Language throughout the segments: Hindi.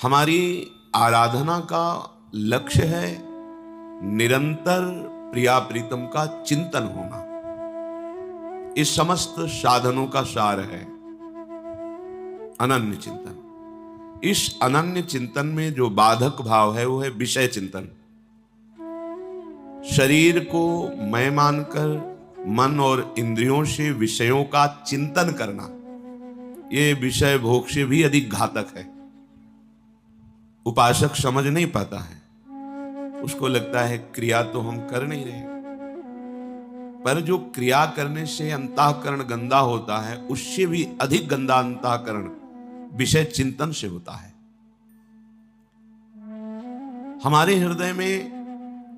हमारी आराधना का लक्ष्य है निरंतर प्रिया प्रीतम का चिंतन होना। इस समस्त साधनों का सार है अनन्य चिंतन। इस अनन्य चिंतन में जो बाधक भाव है वो है विषय चिंतन। शरीर को मैं मानकर मन और इंद्रियों से विषयों का चिंतन करना, ये विषय भोग से भी अधिक घातक है। उपासक समझ नहीं पाता है, उसको लगता है क्रिया तो हम कर नहीं रहे, पर जो क्रिया करने से अंतःकरण गंदा होता है उससे भी अधिक गंदा अंतःकरण विषय चिंतन से होता है। हमारे हृदय में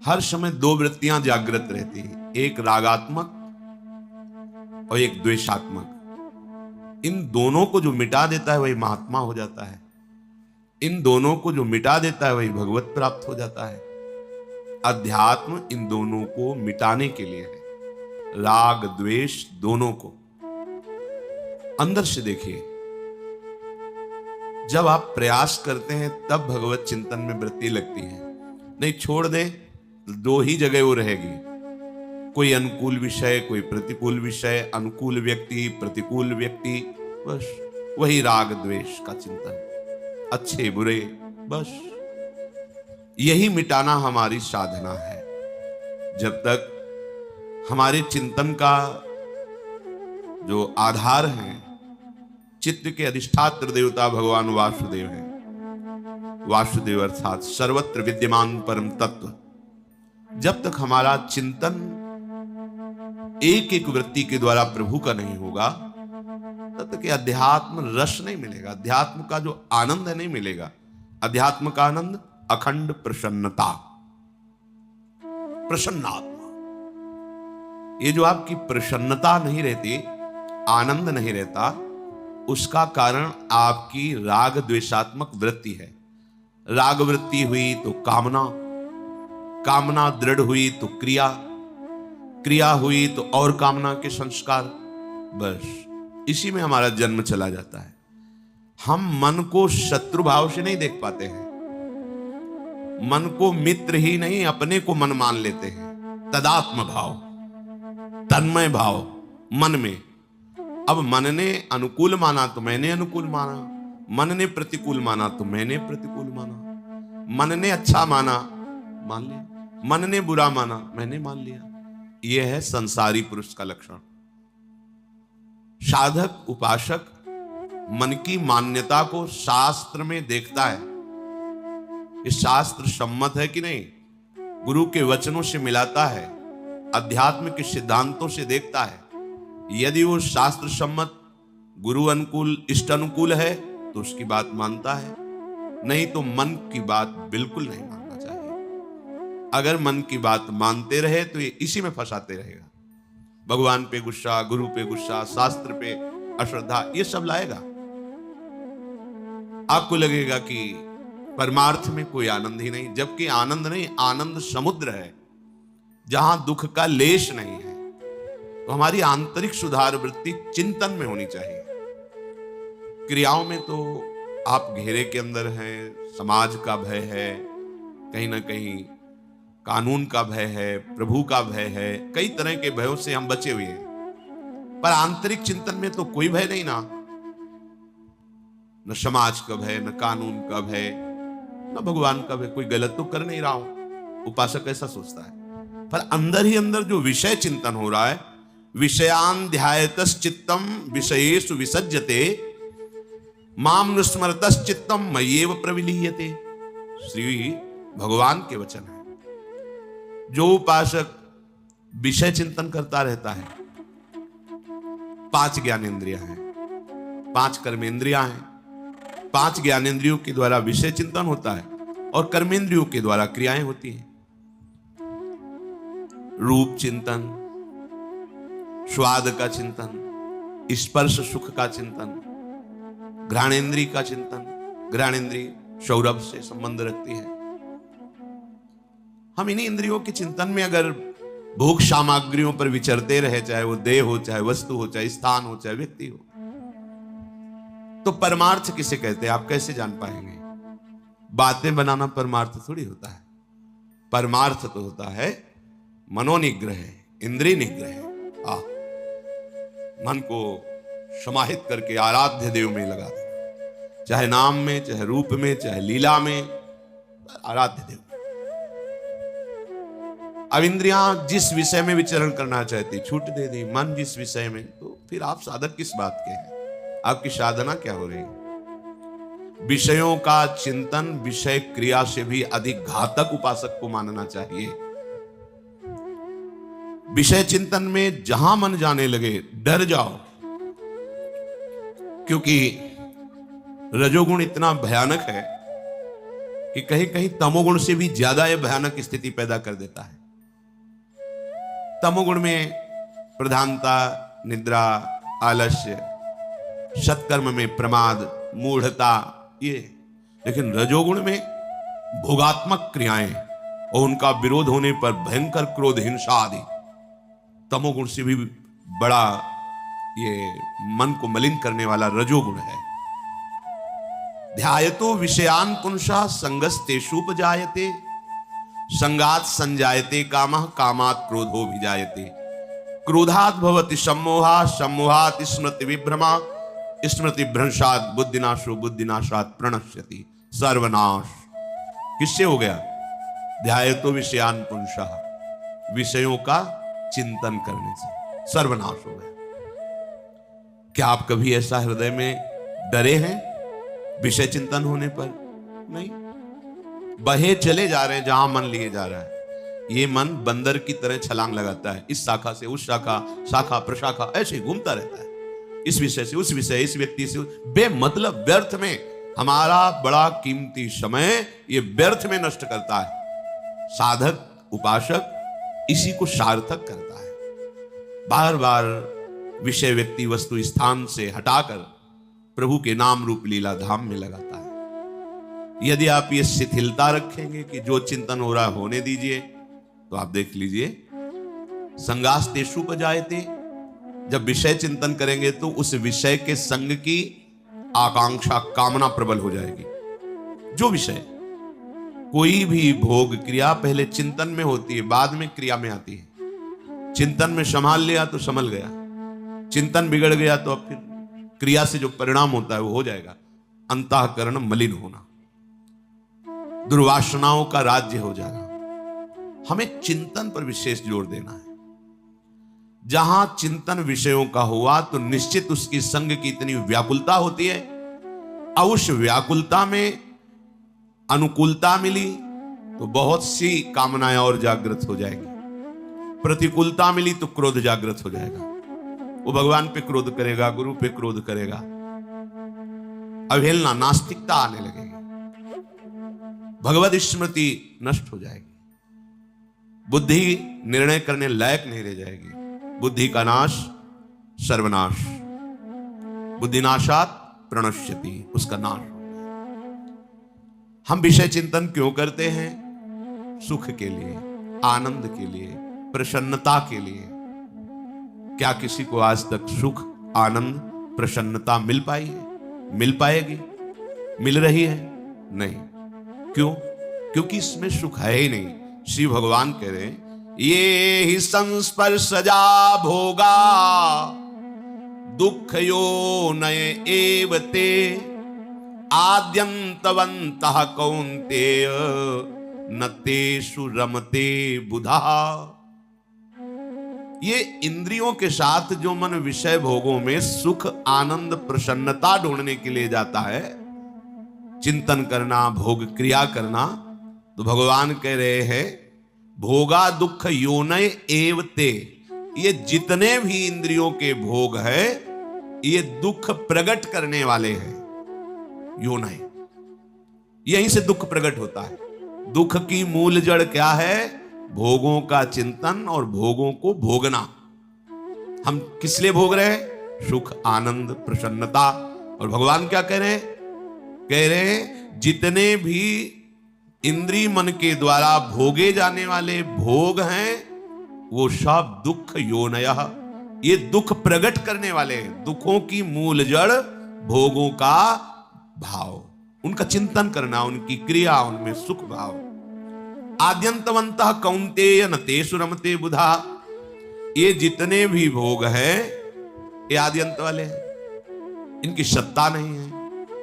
हर समय दो वृत्तियां जागृत रहती हैं, एक रागात्मक और एक द्वेषात्मक। इन दोनों को जो मिटा देता है वही महात्मा हो जाता है। इन दोनों को जो मिटा देता है वही भगवत प्राप्त हो जाता है। अध्यात्म इन दोनों को मिटाने के लिए है, राग द्वेष दोनों को। अंदर से देखिए, जब आप प्रयास करते हैं तब भगवत चिंतन में वृत्ति लगती है, नहीं छोड़ दें तो दो ही जगह वो रहेगी, कोई अनुकूल विषय कोई प्रतिकूल विषय, अनुकूल व्यक्ति प्रतिकूल व्यक्ति, बस वही राग द्वेष का चिंतन, अच्छे बुरे, बस यही मिटाना हमारी साधना है। जब तक हमारे चिंतन का जो आधार है चित्त के अधिष्ठात्र देवता भगवान वासुदेव हैं, वासुदेव अर्थात सर्वत्र विद्यमान परम तत्व, जब तक हमारा चिंतन एक एक वृत्ति के द्वारा प्रभु का नहीं होगा तब तक अध्यात्म रस नहीं मिलेगा, अध्यात्म का जो आनंद है नहीं मिलेगा। अध्यात्म का आनंद अखंड प्रसन्नता, प्रसन्नात्मा। ये जो आपकी प्रसन्नता नहीं रहती, आनंद नहीं रहता, उसका कारण आपकी राग द्वेषात्मक वृत्ति है। राग वृत्ति हुई तो कामना, कामना दृढ़ हुई तो क्रिया, क्रिया हुई तो और कामना के संस्कार, बस इसी में हमारा जन्म चला जाता है। हम मन को शत्रु भाव से नहीं देख पाते हैं, मन को मित्र ही नहीं अपने को मन मान लेते हैं। तदात्म भाव, तन्मय भाव मन में। अब मन ने अनुकूल माना तो मैंने अनुकूल माना, मन ने प्रतिकूल माना तो मैंने प्रतिकूल माना, मन ने अच्छा माना मान लिया, मन ने बुरा माना मैंने मान लिया। यह है संसारी पुरुष का लक्षण। साधक उपासक मन की मान्यता को शास्त्र में देखता है, इस शास्त्र सम्मत है कि नहीं, गुरु के वचनों से मिलाता है, अध्यात्म के सिद्धांतों से देखता है। यदि वो शास्त्र सम्मत गुरु अनुकूल इष्ट अनुकूल है तो उसकी बात मानता है, नहीं तो मन की बात बिल्कुल नहीं मानना चाहिए। अगर मन की बात मानते रहे तो ये इसी में फंसाते रहेगा। भगवान पे गुस्सा, गुरु पे गुस्सा, शास्त्र पे अश्रद्धा, ये सब लाएगा। आपको लगेगा कि परमार्थ में कोई आनंद ही नहीं, जबकि आनंद नहीं, आनंद समुद्र है जहां दुख का लेश नहीं है। तो हमारी आंतरिक सुधार वृत्ति चिंतन में होनी चाहिए। क्रियाओं में तो आप घेरे के अंदर हैं, समाज का भय है, कहीं ना कहीं कानून का भय है, प्रभु का भय है, कई तरह के भयों से हम बचे हुए हैं। पर आंतरिक चिंतन में तो कोई भय नहीं ना, न समाज का भय, न कानून का भय, न भगवान का भय। कोई गलत तो कर नहीं रहा हूं, उपासक ऐसा सोचता है। पर अंदर ही अंदर जो विषय चिंतन हो रहा है, विषयान ध्यायतस चित्तम विषयेषु विसज्जते माम नुस्मरतस चित्तम मय्येव प्रविलीयते, श्री भगवान के वचन है। जो उपासक विषय चिंतन करता रहता है, 5 ज्ञानेंद्रियां हैं, 5 कर्मेंद्रियां हैं, 5 ज्ञानेंद्रियों के द्वारा विषय चिंतन होता है और कर्मेंद्रियों के द्वारा क्रियाएं होती हैं। रूप चिंतन, स्वाद का चिंतन, स्पर्श सुख का चिंतन, घ्राणेन्द्रिय का चिंतन। घ्राणेन्द्रिय सौरभ से संबंध रखती है। हम इन्हीं इंद्रियों के चिंतन में अगर भोग सामग्रियों पर विचरते रहे, चाहे वो देह हो, चाहे वस्तु हो, चाहे स्थान हो, चाहे व्यक्ति हो, तो परमार्थ किसे कहते हैं आप कैसे जान पाएंगे? बातें बनाना परमार्थ थोड़ी होता है। परमार्थ तो होता है मनोनिग्रह, इंद्रिय निग्रह। मन को समाहित करके आराध्य देव में लगा देना, चाहे नाम में, चाहे रूप में, चाहे लीला में, आराध्य देव। अब इंद्रियां जिस विषय में विचरण करना चाहती, छूट दे दी, मन जिस विषय में, तो फिर आप साधक किस बात के हैं? आपकी साधना क्या हो रही है? विषयों का चिंतन विषय क्रिया से भी अधिक घातक उपासक को मानना चाहिए। विषय चिंतन में जहां मन जाने लगे डर जाओ, क्योंकि रजोगुण इतना भयानक है कि कहीं कहीं तमोगुण से भी ज्यादा यह भयानक स्थिति पैदा कर देता है। तमोगुण में प्रधानता, निद्रा, आलस्य, सत्कर्म में प्रमाद, मूढ़ता, ये। लेकिन रजोगुण में भोगात्मक क्रियाएं और उनका विरोध होने पर भयंकर क्रोध, हिंसा आदि। तमोगुण से भी बड़ा ये मन को मलिन करने वाला रजोगुण है। ध्यायतो विषयान पुंसा संगस्तेषुपजायते, संगात संजायते कामः, कामात् क्रोधो विजायते, क्रोधात् भवति सम्मोहा, सम्मोहात् स्मृति विभ्रमा, स्मृति भ्रंशात् बुद्धिनाशो, बुद्धिनाशात् प्रणश्यति। सर्वनाश किससे हो गया? ध्यायतो विषयान पुंसा, विषयों का चिंतन करने से सर्वनाश हो गया। क्या आप कभी ऐसा हृदय में डरे हैं विषय चिंतन होने पर? नहीं, बहे चले जा रहे हैं जहां मन लिए जा रहा है। ये मन बंदर की तरह छलांग लगाता है, इस शाखा से उस शाखा, शाखा प्रशाखा, ऐसे घूमता रहता है, इस विषय से उस विषय, इस व्यक्ति से बेमतलब व्यर्थ में हमारा बड़ा कीमती समय ये व्यर्थ में नष्ट करता है। साधक, उपासक इसी को सार्थक करता है। बार बार विषय, व्यक्ति, वस्तु, स्थान से हटाकर प्रभु के नाम रूप लीला धाम में लगाता है। यदि आप ये शिथिलता रखेंगे कि जो चिंतन हो रहा है होने दीजिए, तो आप देख लीजिए संगास्तेषुपजायते, जब विषय चिंतन करेंगे तो उस विषय के संग की आकांक्षा, कामना प्रबल हो जाएगी। जो विषय, कोई भी भोग क्रिया पहले चिंतन में होती है, बाद में क्रिया में आती है। चिंतन में संभाल लिया तो संभल गया, चिंतन बिगड़ गया तो अब फिर क्रिया से जो परिणाम होता है वो हो जाएगा अंतःकरण मलिन होना, दुर्वासनाओं का राज्य हो जाना। हमें चिंतन पर विशेष जोर देना है। जहां चिंतन विषयों का हुआ तो निश्चित उसकी संग की इतनी व्याकुलता होती है, और उस व्याकुलता में अनुकूलता मिली तो बहुत सी कामनाएं और जागृत हो जाएगी। प्रतिकूलता मिली तो क्रोध जागृत हो जाएगा। वो भगवान पे क्रोध करेगा, गुरु पे क्रोध करेगा, अवहेलना, नास्तिकता आने लगेगी, भगवत स्मृति नष्ट हो जाएगी, बुद्धि निर्णय करने लायक नहीं रह जाएगी। बुद्धि का नाश सर्वनाश, बुद्धिनाशात् प्रणश्यति, उसका नाश। हम विषय चिंतन क्यों करते हैं? सुख के लिए, आनंद के लिए, प्रसन्नता के लिए। क्या किसी को आज तक सुख, आनंद, प्रसन्नता मिल पाई है? मिल पाएगी? मिल रही है? नहीं। क्यों? क्योंकि इसमें सुख है ही नहीं। श्री भगवान कह रहे हैं, ये ही संस्पर्शजा भोगा दुख यो नय एवते आद्यंतवंतः कौन्तेय न तेषु रमते बुधा। ये इंद्रियों के साथ जो मन विषय भोगों में सुख, आनंद, प्रसन्नता ढूंढने के लिए जाता है, चिंतन करना, भोग क्रिया करना, तो भगवान कह रहे हैं भोगा दुख योनय एवते, ये जितने भी इंद्रियों के भोग है ये दुख प्रकट करने वाले हैं। योनय, यहीं से दुख प्रकट होता है। दुख की मूल जड़ क्या है? भोगों का चिंतन और भोगों को भोगना। हम किस लिए भोग रहे हैं? सुख, आनंद, प्रसन्नता। और भगवान क्या कह रहे हैं? कह रहे हैं जितने भी इंद्रिय मन के द्वारा भोगे जाने वाले भोग हैं वो सब दुख योनयः, ये दुख प्रकट करने वाले हैं। दुखों की मूल जड़ भोगों का भाव, उनका चिंतन करना, उनकी क्रिया, उनमें सुख भाव। आद्यंतवंतः कौन्तेय न तेषु रमते बुधा। ये जितने भी भोग हैं ये आद्यंत वाले हैं, इनकी सत्ता नहीं है,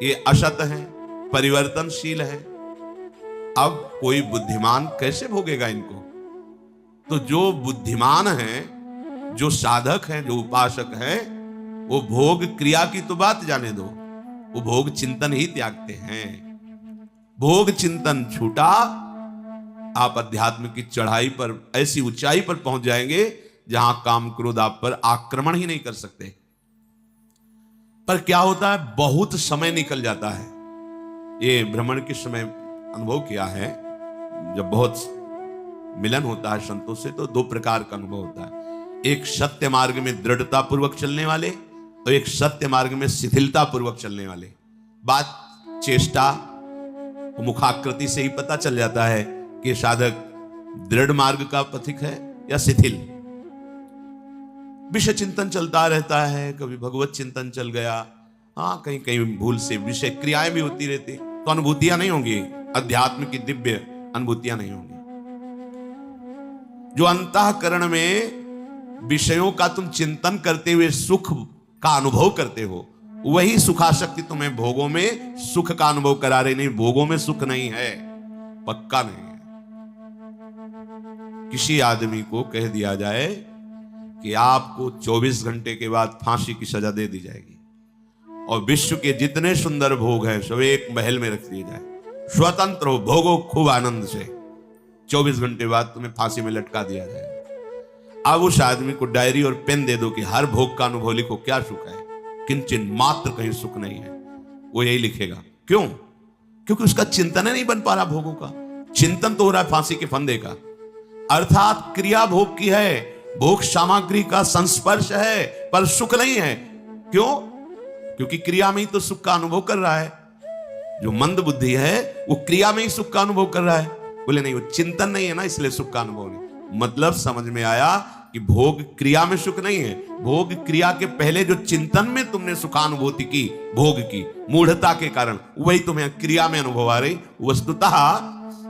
ये असत है, परिवर्तनशील है। अब कोई बुद्धिमान कैसे भोगेगा इनको? तो जो बुद्धिमान है, जो साधक है, जो उपासक है, वो भोग क्रिया की तो बात जाने दो, वो भोग चिंतन ही त्यागते हैं। भोग चिंतन छूटा, आप अध्यात्म की चढ़ाई पर, ऐसी ऊंचाई पर पहुंच जाएंगे जहां काम क्रोध आप पर आक्रमण ही नहीं कर सकते। पर क्या होता है, बहुत समय निकल जाता है। ये भ्रमण के समय अनुभव किया है, जब बहुत मिलन होता है संतों से तो दो प्रकार का अनुभव होता है। एक सत्य मार्ग में दृढ़ता पूर्वक चलने वाले और एक सत्य मार्ग में शिथिलता पूर्वक चलने वाले। बात चेष्टा मुखाकृति से ही पता चल जाता है कि साधक दृढ़ मार्ग का पथिक है या शिथिल। विषय चिंतन चलता रहता है, कभी भगवत चिंतन चल गया, हाँ कहीं कहीं भूल से विषय क्रियाएं भी होती रहती, तो अनुभूतियां नहीं होंगी, अध्यात्म की दिव्य अनुभूतियां नहीं होंगी। जो अंतःकरण में विषयों का तुम चिंतन करते हुए सुख का अनुभव करते हो, वही सुखाशक्ति तुम्हें भोगों में सुख का अनुभव करा रही। नहीं, भोगों में सुख नहीं है, पक्का नहीं है। किसी आदमी को कह दिया जाए कि आपको 24 घंटे के बाद फांसी की सजा दे दी जाएगी और विश्व के जितने सुंदर भोग हैं सब एक महल में रख दिए जाए, स्वतंत्र हो, भोगो खूब आनंद से, 24 घंटे बाद तुम्हें फांसी में लटका दिया जाएगा। अब उस आदमी को डायरी और पेन दे दो कि हर भोग का अनुभव लिखो, क्या सुख है, किंचन मात्र कहीं सुख नहीं है, वो यही लिखेगा। क्यों? क्योंकि उसका चिंतन नहीं बन पा रहा भोगों का। चिंतन तो हो रहा है फांसी के फंदे का, अर्थात क्रिया भोग की है, भोग सामग्री का संस्पर्श है, पर सुख नहीं है। क्यों? क्योंकि क्रिया में ही तो सुख का अनुभव कर रहा है। जो मंद बुद्धि है वो क्रिया में ही सुख का अनुभव कर रहा है। बोले नहीं, वो चिंतन नहीं है ना, इसलिए सुख का अनुभव नहीं। मतलब समझ में आया कि भोग क्रिया में सुख नहीं है, भोग क्रिया के पहले जो चिंतन में तुमने सुखानुभूति की, भोग की मूढ़ता के कारण, वही तुम्हें क्रिया में अनुभव आ रही। वस्तुतः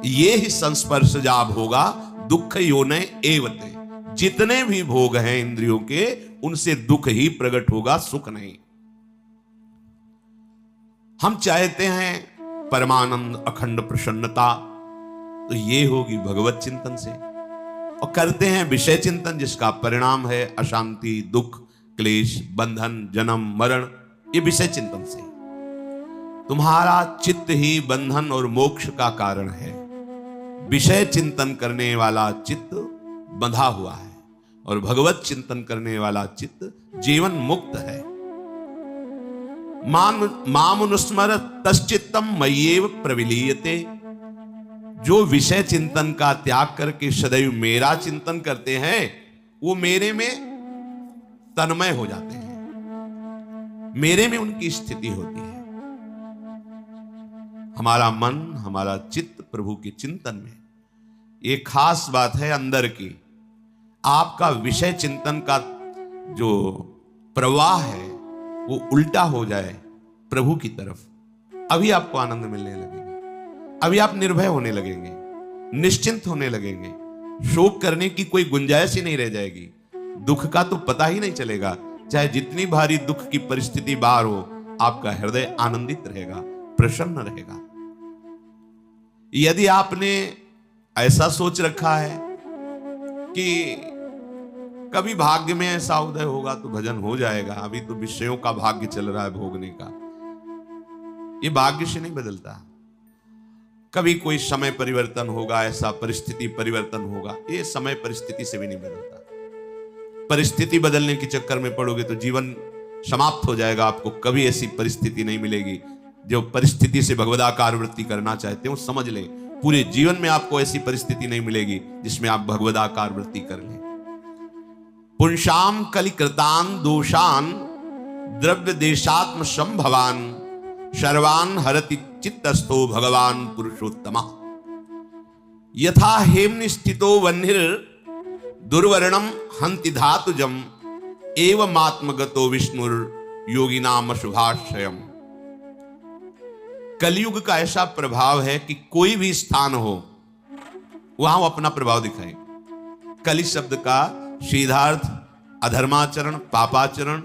ये ही संस्पर्श जाब होगा दुख योने एवते। जितने भी भोग हैं इंद्रियों के, उनसे दुख ही प्रकट होगा, सुख नहीं। हम चाहते हैं परमानंद अखंड प्रसन्नता, तो ये होगी भगवत चिंतन से। और करते हैं विषय चिंतन, जिसका परिणाम है अशांति, दुख, क्लेश, बंधन, जन्म, मरण। ये विषय चिंतन से तुम्हारा चित्त ही बंधन और मोक्ष का कारण है। विषय चिंतन करने वाला चित्त बंधा हुआ है और भगवत चिंतन करने वाला चित्त जीवन मुक्त है। मामुनुस्मर तश्चित्तम मय्येव प्रविलीयते। जो विषय चिंतन का त्याग करके सदैव मेरा चिंतन करते हैं, वो मेरे में तन्मय हो जाते हैं, मेरे में उनकी स्थिति होती है। हमारा मन, हमारा चित्त प्रभु के चिंतन में, ये खास बात है अंदर की। आपका विषय चिंतन का जो प्रवाह है वो उल्टा हो जाए प्रभु की तरफ, अभी आपको आनंद मिलने लगेगा, अभी आप निर्भय होने लगेंगे, निश्चिंत होने लगेंगे, शोक करने की कोई गुंजाइश ही नहीं रह जाएगी, दुख का तो पता ही नहीं चलेगा। चाहे जितनी भारी दुख की परिस्थिति बाहर हो, आपका हृदय आनंदित रहेगा, प्रसन्न रहेगा। यदि आपने ऐसा सोच रखा है कि कभी भाग्य में ऐसा उदय होगा तो भजन हो जाएगा, अभी तो विषयों का भाग्य चल रहा है भोगने का, ये भाग्य से नहीं बदलता। कभी कोई समय परिवर्तन होगा, ऐसा परिस्थिति परिवर्तन होगा, ये समय परिस्थिति से भी नहीं बदलता। परिस्थिति बदलने के चक्कर में पड़ोगे तो जीवन समाप्त हो जाएगा। आपको कभी ऐसी परिस्थिति नहीं मिलेगी। जो परिस्थिति से भगवदाकार वृत्ति करना चाहते हो, समझ ले, पूरे जीवन में आपको ऐसी परिस्थिति नहीं मिलेगी जिसमें आप भगवदाकार वृत्ति कर लें। पुंसाम कलिकृतान दोषान द्रव्य देशात्म संभवान सर्वान हरति चित्तस्थो भगवान पुरुषोत्तमा। यथा हेम्नि स्थितो वह्निर दुर्वर्णम हंति धातुजम एवं आत्मगतो विष्णुर योगिनाम शुभाश्रयम। कलयुग का ऐसा प्रभाव है कि कोई भी स्थान हो वहां वो अपना प्रभाव दिखाए। कलि शब्द का सीधा अर्थ अधर्माचरण, पापाचरण,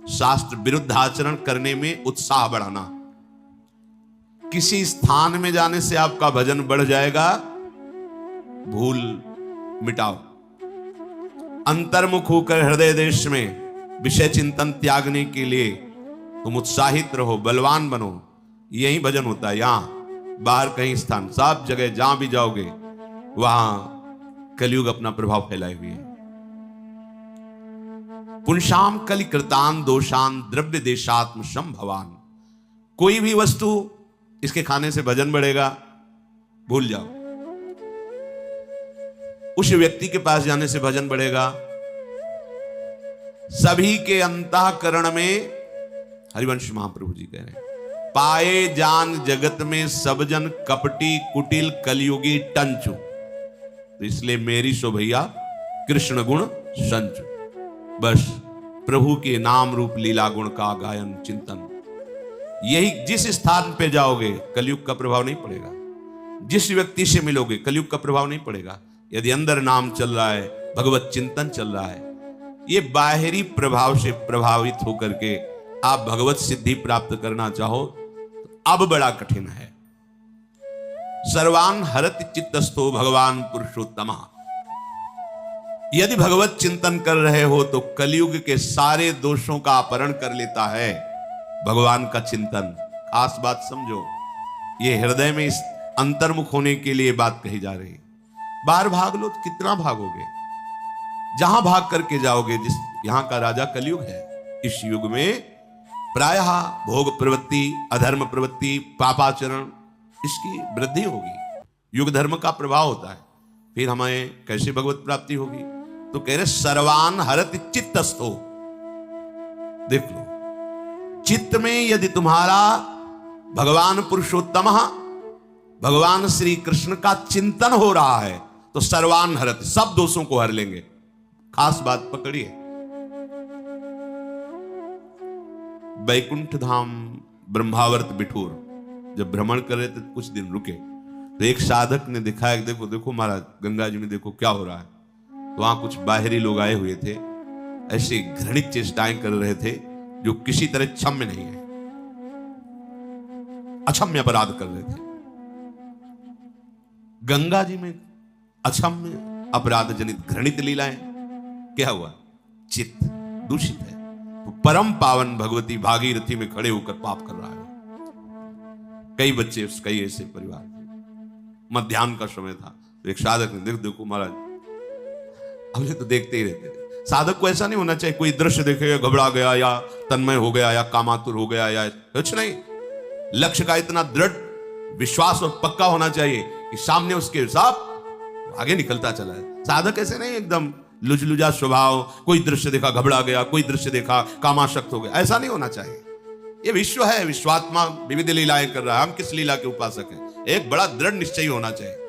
शास्त्र विरुद्ध आचरण करने में उत्साह बढ़ाना। किसी स्थान में जाने से आपका भजन बढ़ जाएगा, भूल मिटाओ। अंतर्मुख होकर हृदय देश में विषय चिंतन त्यागने के लिए तुम उत्साहित रहो, बलवान बनो। यही भजन होता है। यहां बाहर कहीं स्थान, सब जगह जहां भी जाओगे वहां कलयुग अपना प्रभाव फैलाए हुए है। पुंसाम कलि कृतान दोषान द्रव्य देशात्म संभवान। कोई भी वस्तु इसके खाने से भजन बढ़ेगा, भूल जाओ। उस व्यक्ति के पास जाने से भजन बढ़ेगा। सभी के अंतःकरण में, हरिवंश महाप्रभु जी कह रहे हैं, पाए जान जगत में सब जन कपटी कुटिल कलयुगी टंचु। तो इसलिए मेरी सो भैया कृष्ण गुण संचु। बस प्रभु के नाम रूप लीला गुण का गायन चिंतन। यही जिस स्थान पे जाओगे कलयुग का प्रभाव नहीं पड़ेगा। जिस व्यक्ति से मिलोगे कलयुग का प्रभाव नहीं पड़ेगा। यदि अंदर नाम चल रहा है, भगवत चिंतन चल रहा है, ये बाहरी प्रभाव से प्रभावित होकर के आप भगवत सिद्धि प्राप्त करना चाहो तो अब बड़ा कठिन है। सर्वान हरति चित्तस्थो भगवान पुरुषोत्तमा। यदि भगवत चिंतन कर रहे हो तो कलयुग के सारे दोषों का अपहरण कर लेता है भगवान का चिंतन। खास बात समझो, ये हृदय में इस अंतर्मुख होने के लिए बात कही जा रही है। बाहर भाग लो तो कितना भागोगे, जहां भाग करके जाओगे। जिस यहां का राजा कलयुग है। इस युग में प्रायः भोग प्रवृत्ति, अधर्म प्रवृत्ति, पापाचरण, इसकी वृद्धि होगी। युग धर्म का प्रभाव होता है। फिर हमें कैसे भगवत प्राप्ति होगी? तो कह रहे सर्वान हरति चित्तस्थो। देख लो, चित्त में यदि तुम्हारा भगवान पुरुषोत्तम, भगवान श्री कृष्ण का चिंतन हो रहा है तो सर्वान हरति, सब दोषों को हर लेंगे। खास बात पकड़िए, वैकुंठ धाम ब्रह्मावर्त बिठूर जब भ्रमण कर रहे थे कुछ दिन रुके तो एक साधक ने दिखाया, देखो देखो महाराज गंगा जी में देखो क्या हो रहा है। तो वहां कुछ बाहरी लोग आए हुए थे, ऐसे घृणित चेष्टाएं कर रहे थे जो किसी तरह क्षम्य नहीं है, अक्षम्य अपराध कर रहे थे। गंगा जी में अक्षम्य अपराध जनित घृणित लीलाएं, क्या हुआ? चित्त दूषित है। तो परम पावन भगवती भागीरथी में खड़े होकर पाप कर रहा है। कई बच्चे, कई ऐसे परिवार थे। मध्याह्न का समय था तो एक साधक ने देखो महाराज, हमने तो देखते ही रहते थे। साधक को ऐसा नहीं होना चाहिए कोई दृश्य देखे घबरा गया या तन्मय हो गया या कामातुर हो गया या कुछ नहीं। लक्ष्य का इतना दृढ़ विश्वास और पक्का होना चाहिए कि सामने उसके हिसाब आगे निकलता चला है। साधक ऐसे नहीं एकदम लुजलुजा स्वभाव, कोई दृश्य देखा घबरा गया, कोई दृश्य देखा कामाशक्त हो गया, ऐसा नहीं होना चाहिए। ये विश्व है, विश्वात्मा विविध लीलाएं कर रहा है। हम किस लीला के उपासक हैं? एक बड़ा दृढ़ निश्चय होना चाहिए।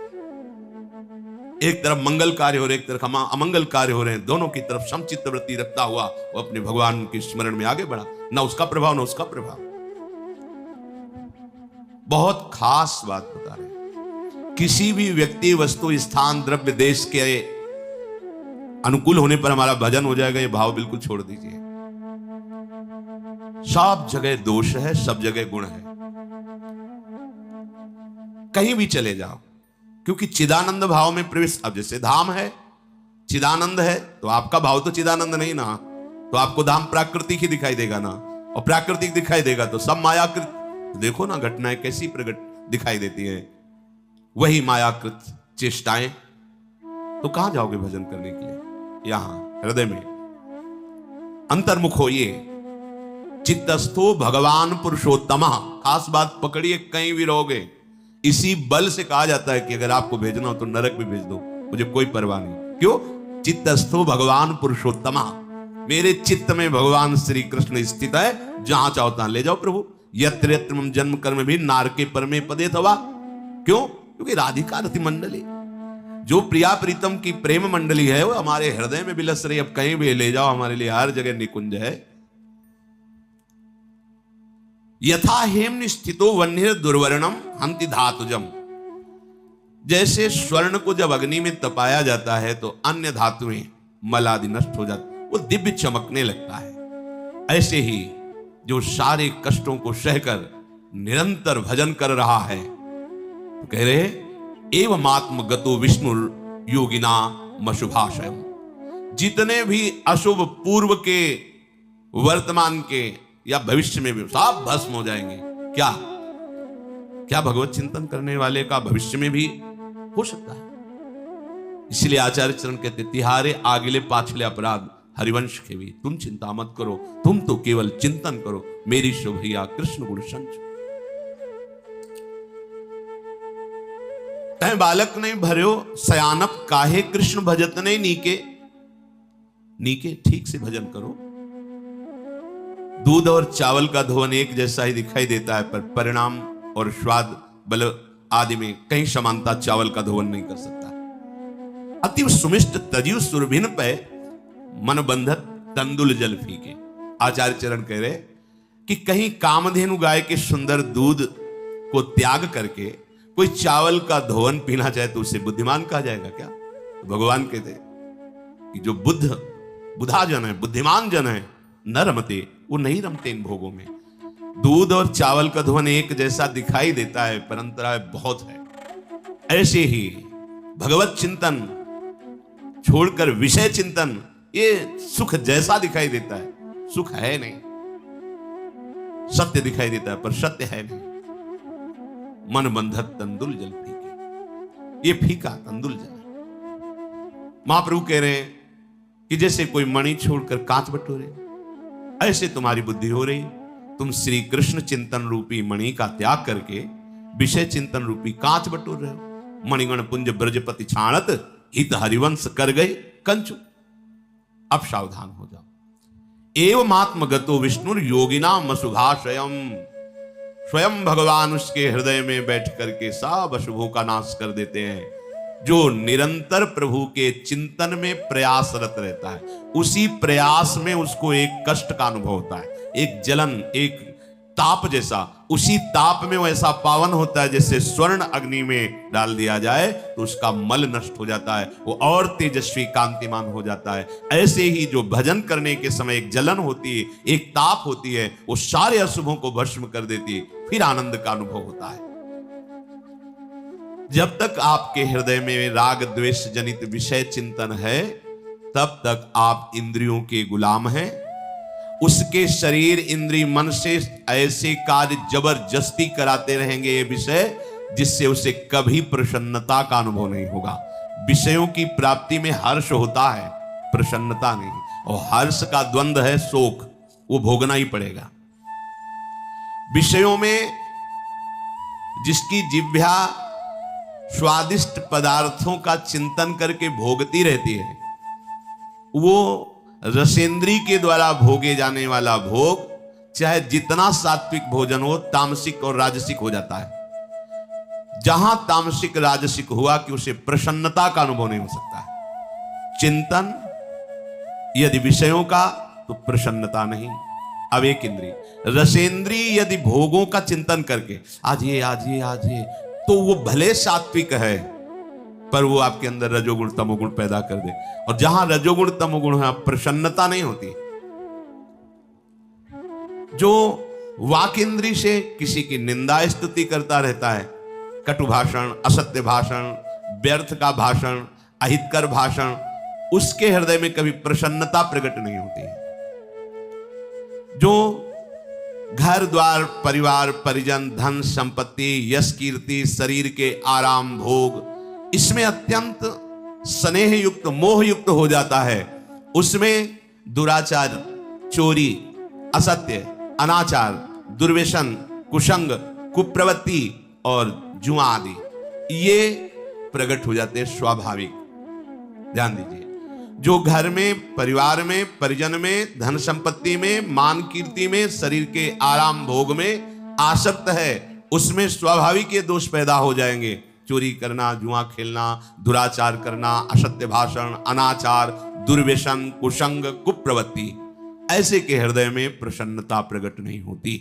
एक तरफ मंगल कार्य हो रहे, एक तरफ अमंगल कार्य हो रहे हैं, दोनों की तरफ समचित्त वृत्ति रखता हुआ वो अपने भगवान के स्मरण में आगे बढ़ा। ना उसका प्रभाव ना उसका प्रभाव। बहुत खास बात बता रहे हैं। किसी भी व्यक्ति, वस्तु, स्थान, द्रव्य, देश के अनुकूल होने पर हमारा भजन हो जाएगा, ये भाव बिल्कुल छोड़ दीजिए। सब जगह दोष है, सब जगह गुण है। कहीं भी चले जाओ, क्योंकि चिदानंद भाव में प्रवेश। अब जैसे धाम है, चिदानंद है, तो आपका भाव तो चिदानंद नहीं ना, तो आपको धाम प्राकृतिक ही दिखाई देगा ना। और प्राकृतिक दिखाई देगा तो सब मायाकृत। देखो ना घटनाएं कैसी प्रकट दिखाई देती है, वही मायाकृत चेष्टाएं। तो कहां जाओगे भजन करने के लिए? यहां हृदय में अंतर्मुख होइए। चित्तस्थो भगवान पुरुषोत्तमा। खास बात पकड़िए, कहीं भी रहोगे। इसी बल से कहा जाता है कि अगर आपको भेजना हो तो नरक भी भेज दो, मुझे कोई परवाह नहीं। क्यों? चित्तस्थो भगवान पुरुषोत्तमा। मेरे चित्त में भगवान श्री कृष्ण स्थित है, जहां चाहो तहां ले जाओ प्रभु। यत्र यत्र मम जन्म कर्म भी नारके परमे पदे थवा। क्यों? क्योंकि राधिका रति मंडली, जो प्रिया प्रीतम की प्रेम मंडली है, वो हमारे हृदय में बिलस रही। अब कहीं भी ले जाओ, हमारे लिए हर जगह निकुंज है। यथा हेम स्थितो वन्य दुर्वर्णम हंति धातुजम। जैसे स्वर्ण को जब अग्नि में तपाया जाता है तो अन्य धातुएं मल आदि नष्ट हो जाती, वो दिव्य चमकने लगता है। ऐसे ही जो सारे कष्टों को सहकर निरंतर भजन कर रहा है, तो कह रहे एवं आत्म गतो विष्णु योगिना मशुभाशय। जितने भी अशुभ पूर्व के, वर्तमान के या भविष्य में भी सब भस्म हो जाएंगे। क्या क्या भगवत चिंतन करने वाले का भविष्य में भी हो सकता है। इसलिए आचार्य चरण कहते तिहारे आगिले पाछले अपराध हरिवंश के भी तुम चिंता मत करो, तुम तो केवल चिंतन करो मेरी शोभैया कृष्ण गुण संच। तय बालक नहीं भर्यो सयानप काहे कृष्ण भजत ने नीके। नीके ठीक से भजन करो। दूध और चावल का धोवन एक जैसा ही दिखाई देता है, पर परिणाम और स्वाद बल आदि में कहीं समानता चावल का धोवन नहीं कर सकता। अति सुमिष्ट तजियो सुरभिन पे मन बंधक तंदुल जल फीके। आचार्य चरण कह रहे कि कहीं कामधेनु गाय के सुंदर दूध को त्याग करके कोई चावल का धोवन पीना चाहे तो उसे बुद्धिमान कहा जाएगा क्या? तो भगवान कहते कि जो बुधा जन है, बुद्धिमान जन है, न रमते, वो नहीं रमते इन भोगों में। दूध और चावल का धोवन एक जैसा दिखाई देता है, पर अंतराय बहुत है। ऐसे ही भगवत चिंतन छोड़कर विषय चिंतन, ये सुख जैसा दिखाई देता है, सुख है नहीं। सत्य दिखाई देता है पर सत्य है नहीं। मन बंधक तंदुल जल फीके, ये फीका तंदुल जल है। महाप्रभु कह रहे हैं कि जैसे कोई मणि छोड़कर कांच बटोरे, ऐसे तुम्हारी बुद्धि हो रही। तुम श्री कृष्ण चिंतन रूपी मणि का त्याग करके विषय चिंतन रूपी कांच बटोर रहे हो। मणिगण पुंज ब्रजपति छाणत हित हरिवंश कर गए कंचु। अब सावधान हो जाओ। एवं आत्म गतो विष्णु योगिना मसुभाशयम। स्वयं भगवान उसके हृदय में बैठ करके सब अशुभों का नाश कर देते हैं। जो निरंतर प्रभु के चिंतन में प्रयासरत रहता है, उसी प्रयास में उसको एक कष्ट का अनुभव होता है, एक जलन, एक ताप जैसा। उसी ताप में वो ऐसा पावन होता है जैसे स्वर्ण अग्नि में डाल दिया जाए तो उसका मल नष्ट हो जाता है, वो और तेजस्वी कांतिमान हो जाता है। ऐसे ही जो भजन करने के समय एक जलन होती है, एक ताप होती है, वो सारे अशुभों को भस्म कर देती है, फिर आनंद का अनुभव होता है। जब तक आपके हृदय में राग द्वेष जनित विषय चिंतन है, तब तक आप इंद्रियों के गुलाम हैं। उसके शरीर इंद्रिय मन से ऐसे कार्य जबरदस्ती कराते रहेंगे ये विषय, जिससे उसे कभी प्रसन्नता का अनुभव नहीं होगा। विषयों की प्राप्ति में हर्ष होता है, प्रसन्नता नहीं। और हर्ष का द्वंद्व है शोक, वो भोगना ही पड़ेगा। विषयों में जिसकी जिह्वा स्वादिष्ट पदार्थों का चिंतन करके भोगती रहती है, वो रसेंद्री के द्वारा भोगे जाने वाला भोग चाहे जितना सात्विक भोजन हो, तामसिक और राजसिक हो जाता है। जहां तामसिक राजसिक हुआ कि उसे प्रसन्नता का अनुभव नहीं हो सकता है। चिंतन यदि विषयों का तो प्रसन्नता नहीं। अब एक इंद्रिय रसेंद्री यदि भोगों का चिंतन करके आज ये आज ये आज ये, तो वो भले सात्विक है पर वो आपके अंदर रजोगुण तमोगुण पैदा कर दे। और जहां रजोगुण तमोगुण है, प्रसन्नता नहीं होती। जो वाक इंद्री से किसी की निंदा स्तुति करता रहता है, कटु भाषण, असत्य भाषण, व्यर्थ का भाषण, अहितकर भाषण, उसके हृदय में कभी प्रसन्नता प्रकट नहीं होती है। जो घर द्वार परिवार परिजन धन संपत्ति यश कीर्ति शरीर के आराम भोग, इसमें अत्यंत स्नेह युक्त मोह युक्त हो जाता है, उसमें दुराचार, चोरी, असत्य, अनाचार, दुर्व्यसन, कुसंग, कुप्रवृत्ति और जुआ आदि ये प्रकट हो जाते हैं स्वाभाविक। ध्यान दीजिए, जो घर में परिवार में परिजन में धन संपत्ति में मान कीर्ति में शरीर के आराम भोग में आसक्त है, उसमें स्वाभाविक ये दोष पैदा हो जाएंगे। चोरी करना, जुआ खेलना, दुराचार करना, असत्य भाषण, अनाचार, दुर्व्यसन, कुसंग, कुप्रवृत्ति, ऐसे के हृदय में प्रसन्नता प्रकट नहीं होती।